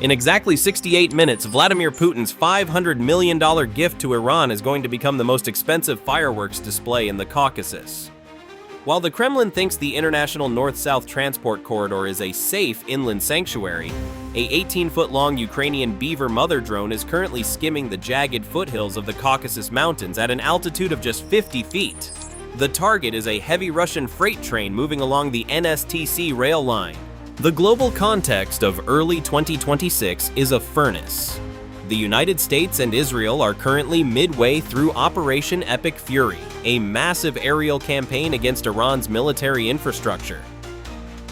In exactly 68 minutes, Vladimir Putin's $500 million gift to Iran is going to become the most expensive fireworks display in the Caucasus. While the Kremlin thinks the International North-South Transport Corridor is a safe inland sanctuary, a 18-foot-long Ukrainian Beaver mother drone is currently skimming the jagged foothills of the Caucasus Mountains at an altitude of just 50 feet. The target is a heavy Russian freight train moving along the NSTC rail line. The global context of early 2026 is a furnace. The United States and Israel are currently midway through Operation Epic Fury, a massive aerial campaign against Iran's military infrastructure.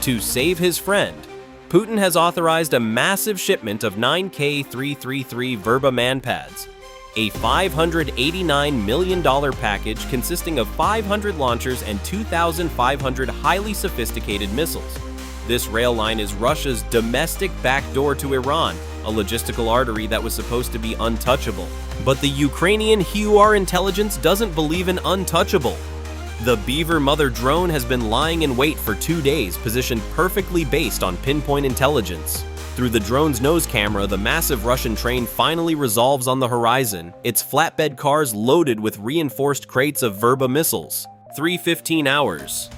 To save his friend, Putin has authorized a massive shipment of 9K333 Verba MANPADS, a $589 million package consisting of 500 launchers and 2,500 highly sophisticated missiles. This rail line is Russia's domestic backdoor to Iran, a logistical artery that was supposed to be untouchable. But the Ukrainian HUR intelligence doesn't believe in untouchable. The Beaver mother drone has been lying in wait for 2 days, positioned perfectly based on pinpoint intelligence. Through the drone's nose camera, the massive Russian train finally resolves on the horizon, its flatbed cars loaded with reinforced crates of Verba missiles. 3:15 hours.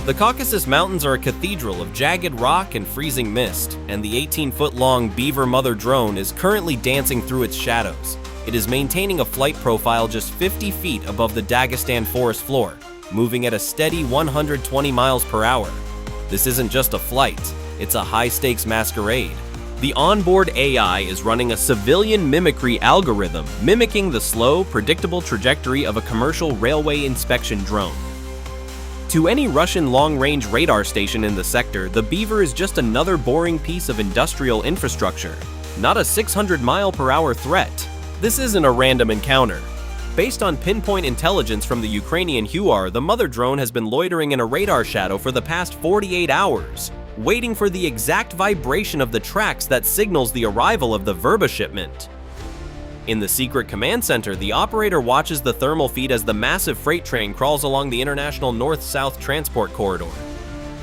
The Caucasus Mountains are a cathedral of jagged rock and freezing mist, and the 18-foot-long Beaver mother drone is currently dancing through its shadows. It is maintaining a flight profile just 50 feet above the Dagestan forest floor, moving at a steady 120 miles per hour. This isn't just a flight, it's a high-stakes masquerade. The onboard AI is running a civilian mimicry algorithm, mimicking the slow, predictable trajectory of a commercial railway inspection drone. To any Russian long-range radar station in the sector, the Beaver is just another boring piece of industrial infrastructure, not a 600-mile-per-hour threat. This isn't a random encounter. Based on pinpoint intelligence from the Ukrainian HUR, the mother drone has been loitering in a radar shadow for the past 48 hours, waiting for the exact vibration of the tracks that signals the arrival of the Verba shipment. In the secret command center, the operator watches the thermal feed as the massive freight train crawls along the International North-South Transport Corridor.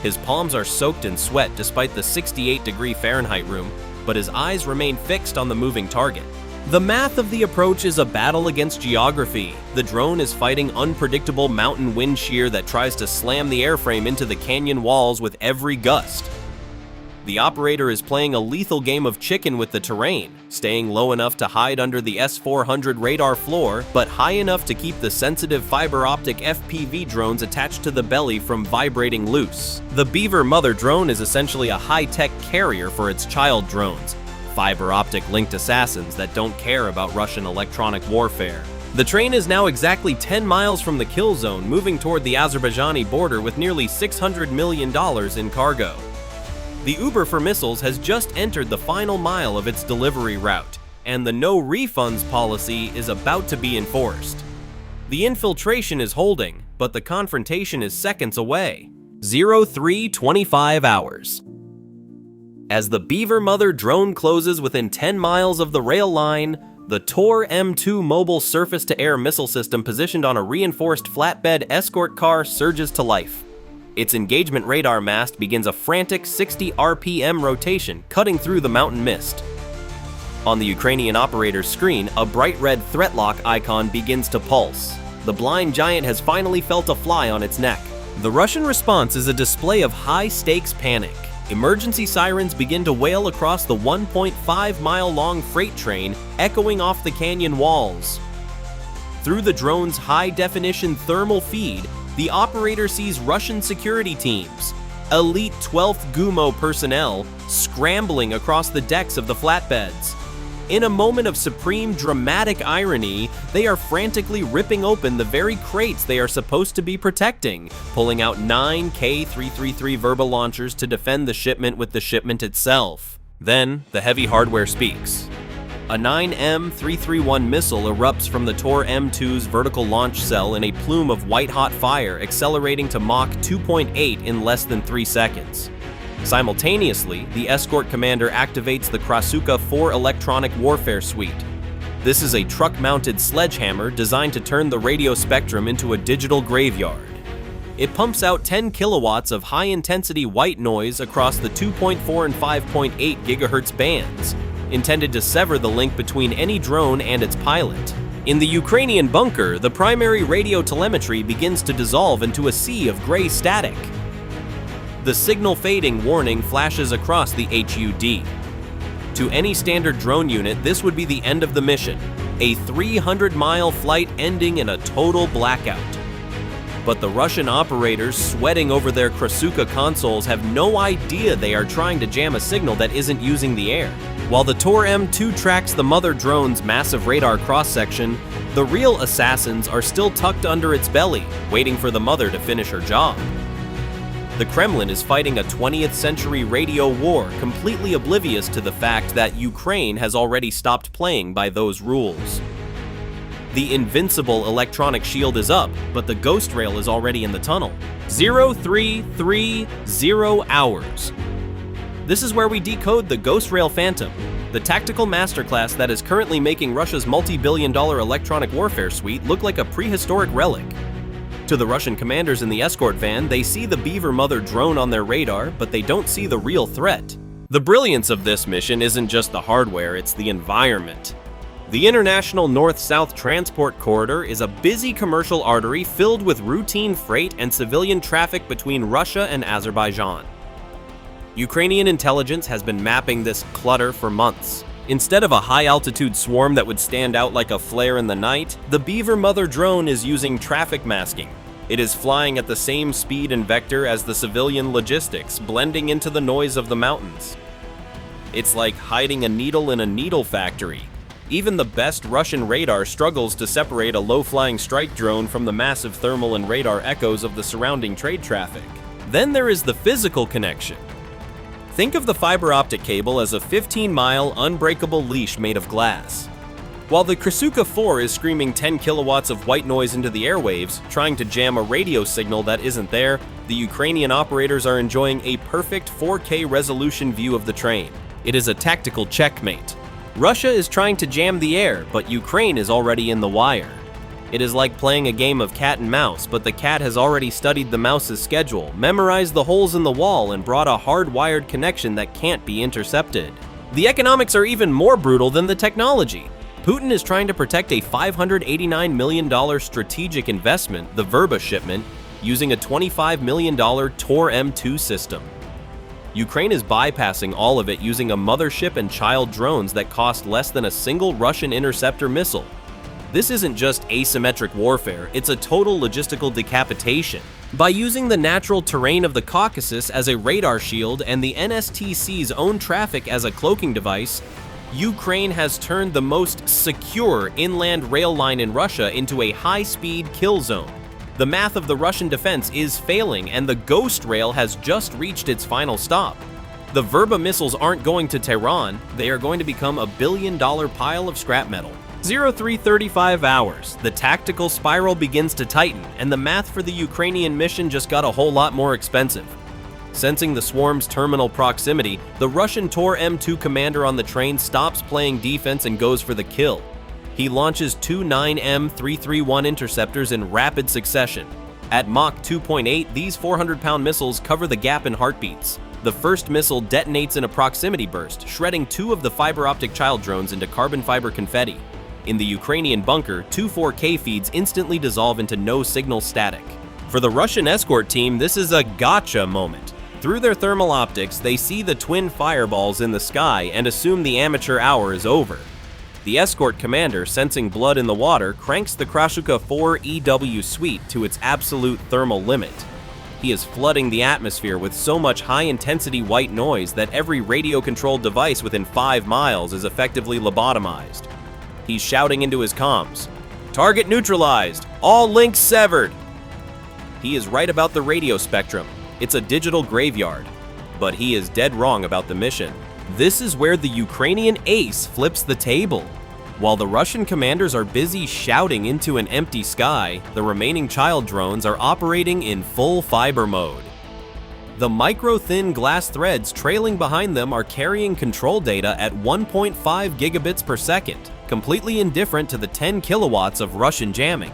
His palms are soaked in sweat despite the 68-degree Fahrenheit room, but his eyes remain fixed on the moving target. The math of the approach is a battle against geography. The drone is fighting unpredictable mountain wind shear that tries to slam the airframe into the canyon walls with every gust. The operator is playing a lethal game of chicken with the terrain, staying low enough to hide under the S-400 radar floor, but high enough to keep the sensitive fiber-optic FPV drones attached to the belly from vibrating loose. The Beaver mother drone is essentially a high-tech carrier for its child drones, fiber-optic linked assassins that don't care about Russian electronic warfare. The train is now exactly 10 miles from the kill zone, moving toward the Azerbaijani border with nearly $600 million in cargo. The Uber for missiles has just entered the final mile of its delivery route, and the no refunds policy is about to be enforced. The infiltration is holding, but the confrontation is seconds away. 03:25 hours. As the Beaver mother drone closes within 10 miles of the rail line, the Tor-M2 mobile surface-to-air missile system positioned on a reinforced flatbed escort car surges to life. Its engagement radar mast begins a frantic 60 RPM rotation, cutting through the mountain mist. On the Ukrainian operator's screen, a bright red threat lock icon begins to pulse. The blind giant has finally felt a fly on its neck. The Russian response is a display of high-stakes panic. Emergency sirens begin to wail across the 1.5-mile-long freight train, echoing off the canyon walls. Through the drone's high-definition thermal feed, the operator sees Russian security teams, elite 12th GUMO personnel, scrambling across the decks of the flatbeds. In a moment of supreme dramatic irony, they are frantically ripping open the very crates they are supposed to be protecting, pulling out 9 K333 Verba launchers to defend the shipment with the shipment itself. Then, the heavy hardware speaks. A 9M331 missile erupts from the Tor-M2's vertical launch cell in a plume of white-hot fire, accelerating to Mach-2.8 in less than 3 seconds. Simultaneously, the escort commander activates the Krasuka 4 electronic warfare suite. This is a truck-mounted sledgehammer designed to turn the radio spectrum into a digital graveyard. It pumps out 10 kilowatts of high-intensity white noise across the 2.4 and 5.8 gigahertz bands, intended to sever the link between any drone and its pilot. In the Ukrainian bunker, the primary radio telemetry begins to dissolve into a sea of gray static. The signal fading warning flashes across the HUD. To any standard drone unit, this would be the end of the mission, a 300-mile flight ending in a total blackout. But the Russian operators sweating over their Krasuka consoles have no idea they are trying to jam a signal that isn't using the air. While the Tor-M2 tracks the mother drone's massive radar cross-section, the real assassins are still tucked under its belly, waiting for the mother to finish her job. The Kremlin is fighting a 20th century radio war, completely oblivious to the fact that Ukraine has already stopped playing by those rules. The invincible electronic shield is up, but the ghost rail is already in the tunnel. 0330 hours. This is where we decode the Ghost Rail Phantom, the tactical masterclass that is currently making Russia's multi-billion-dollar electronic warfare suite look like a prehistoric relic. To the Russian commanders in the escort van, they see the Beaver mother drone on their radar, but they don't see the real threat. The brilliance of this mission isn't just the hardware, it's the environment. The International North-South Transport Corridor is a busy commercial artery filled with routine freight and civilian traffic between Russia and Azerbaijan. Ukrainian intelligence has been mapping this clutter for months. Instead of a high-altitude swarm that would stand out like a flare in the night, the Beaver mother drone is using traffic masking. It is flying at the same speed and vector as the civilian logistics, blending into the noise of the mountains. It's like hiding a needle in a needle factory. Even the best Russian radar struggles to separate a low-flying strike drone from the massive thermal and radar echoes of the surrounding trade traffic. Then there is the physical connection. Think of the fiber-optic cable as a 15-mile unbreakable leash made of glass. While the Krasuka 4 is screaming 10 kilowatts of white noise into the airwaves, trying to jam a radio signal that isn't there, the Ukrainian operators are enjoying a perfect 4K resolution view of the train. It is a tactical checkmate. Russia is trying to jam the air, but Ukraine is already in the wire. It is like playing a game of cat and mouse, but the cat has already studied the mouse's schedule, memorized the holes in the wall, and brought a hardwired connection that can't be intercepted. The economics are even more brutal than the technology. Putin is trying to protect a $589 million strategic investment, the Verba Shipment, using a $25 million Tor-M2 system. Ukraine is bypassing all of it using a mothership and child drones that cost less than a single Russian interceptor missile. This isn't just asymmetric warfare, it's a total logistical decapitation. By using the natural terrain of the Caucasus as a radar shield and the NSTC's own traffic as a cloaking device, Ukraine has turned the most secure inland rail line in Russia into a high-speed kill zone. The math of the Russian defense is failing, and the ghost rail has just reached its final stop. The Verba missiles aren't going to Tehran, they are going to become a billion-dollar pile of scrap metal. 0335 hours, the tactical spiral begins to tighten, and the math for the Ukrainian mission just got a whole lot more expensive. Sensing the swarm's terminal proximity, the Russian Tor-M2 commander on the train stops playing defense and goes for the kill. He launches two 9M331 interceptors in rapid succession. At Mach 2.8, these 400-pound missiles cover the gap in heartbeats. The first missile detonates in a proximity burst, shredding two of the fiber-optic child drones into carbon fiber confetti. In the Ukrainian bunker, two 4K feeds instantly dissolve into no signal static. For the Russian escort team, this is a gotcha moment. Through their thermal optics, they see the twin fireballs in the sky and assume the amateur hour is over. The escort commander, sensing blood in the water, cranks the Krasuka 4 EW suite to its absolute thermal limit. He is flooding the atmosphere with so much high-intensity white noise that every radio-controlled device within 5 miles is effectively lobotomized. He's shouting into his comms, "Target neutralized! All links severed!" He is right about the radio spectrum. It's a digital graveyard. But he is dead wrong about the mission. This is where the Ukrainian ace flips the table. While the Russian commanders are busy shouting into an empty sky, the remaining child drones are operating in full fiber mode. The micro-thin glass threads trailing behind them are carrying control data at 1.5 gigabits per second, completely indifferent to the 10 kilowatts of Russian jamming.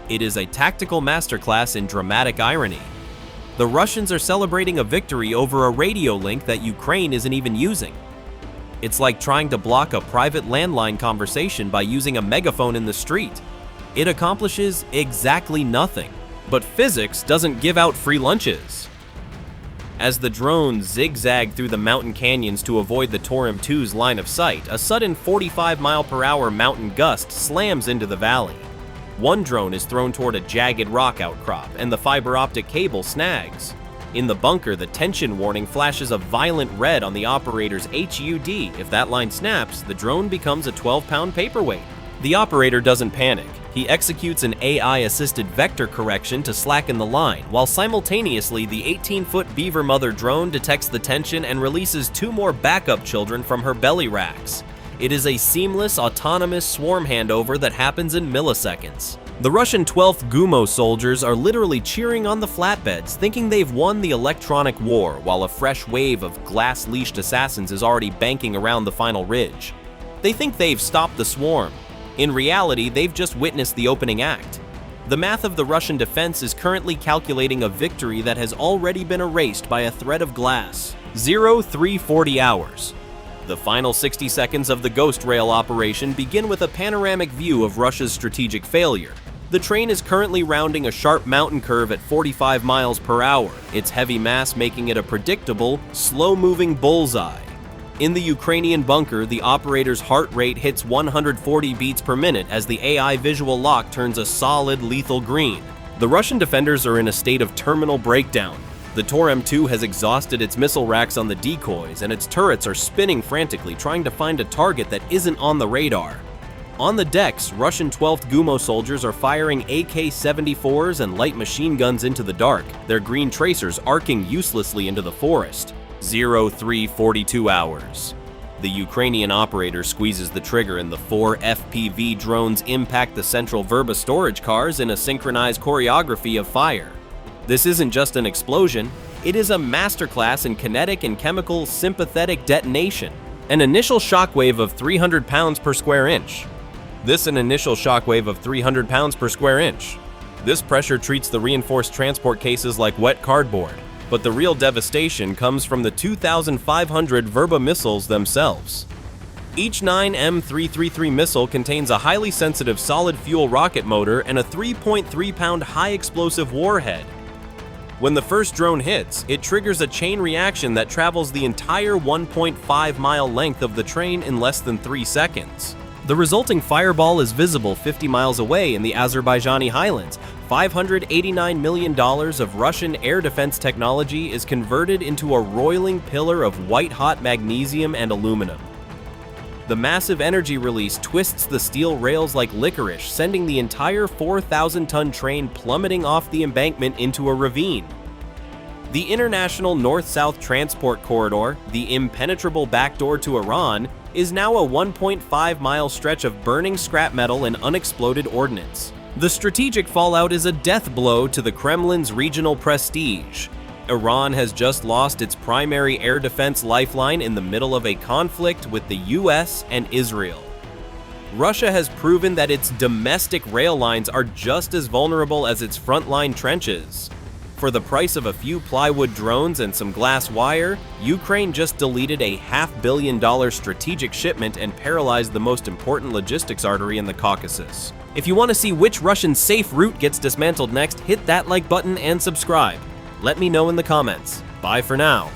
It is a tactical masterclass in dramatic irony. The Russians are celebrating a victory over a radio link that Ukraine isn't even using. It's like trying to block a private landline conversation by using a megaphone in the street. It accomplishes exactly nothing. But physics doesn't give out free lunches. As the drones zigzag through the mountain canyons to avoid the Tor-M2's line of sight, a sudden 45-mile-per-hour mountain gust slams into the valley. One drone is thrown toward a jagged rock outcrop, and the fiber-optic cable snags. In the bunker, the tension warning flashes a violent red on the operator's HUD. If that line snaps, the drone becomes a 12-pound paperweight. The operator doesn't panic. He executes an AI-assisted vector correction to slacken the line, while simultaneously the 18-foot Beaver mother drone detects the tension and releases 2 more backup children from her belly racks. It is a seamless, autonomous swarm handover that happens in milliseconds. The Russian 12th Gumo soldiers are literally cheering on the flatbeds, thinking they've won the electronic war, while a fresh wave of glass-leashed assassins is already banking around the final ridge. They think they've stopped the swarm. In reality, they've just witnessed the opening act. The math of the Russian defense is currently calculating a victory that has already been erased by a thread of glass. 0340 hours. The final 60 seconds of the Ghost Rail operation begin with a panoramic view of Russia's strategic failure. The train is currently rounding a sharp mountain curve at 45 miles per hour, its heavy mass making it a predictable, slow-moving bullseye. In the Ukrainian bunker, the operator's heart rate hits 140 beats per minute as the AI visual lock turns a solid, lethal green. The Russian defenders are in a state of terminal breakdown. The Tor-M2 has exhausted its missile racks on the decoys, and its turrets are spinning frantically, trying to find a target that isn't on the radar. On the decks, Russian 12th Gumo soldiers are firing AK-74s and light machine guns into the dark, their green tracers arcing uselessly into the forest. 0342 hours. The Ukrainian operator squeezes the trigger and the 4 FPV drones impact the central Verba storage cars in a synchronized choreography of fire. This isn't just an explosion, it is a masterclass in kinetic and chemical sympathetic detonation. An initial shockwave of 300 pounds per square inch. This pressure treats the reinforced transport cases like wet cardboard. But the real devastation comes from the 2,500 Verba missiles themselves. Each 9M333 missile contains a highly sensitive solid-fuel rocket motor and a 3.3-pound high-explosive warhead. When the first drone hits, it triggers a chain reaction that travels the entire 1.5-mile length of the train in less than 3 seconds. The resulting fireball is visible 50 miles away in the Azerbaijani highlands. $589 million of Russian air defense technology is converted into a roiling pillar of white-hot magnesium and aluminum. The massive energy release twists the steel rails like licorice, sending the entire 4,000-ton train plummeting off the embankment into a ravine. The International North-South Transport Corridor, the impenetrable backdoor to Iran, is now a 1.5-mile stretch of burning scrap metal and unexploded ordnance. The strategic fallout is a death blow to the Kremlin's regional prestige. Iran has just lost its primary air defense lifeline in the middle of a conflict with the US and Israel. Russia has proven that its domestic rail lines are just as vulnerable as its frontline trenches. For the price of a few plywood drones and some glass wire, Ukraine just deleted a $500 million strategic shipment and paralyzed the most important logistics artery in the Caucasus. If you want to see which Russian safe route gets dismantled next, hit that like button and subscribe. Let me know in the comments. Bye for now.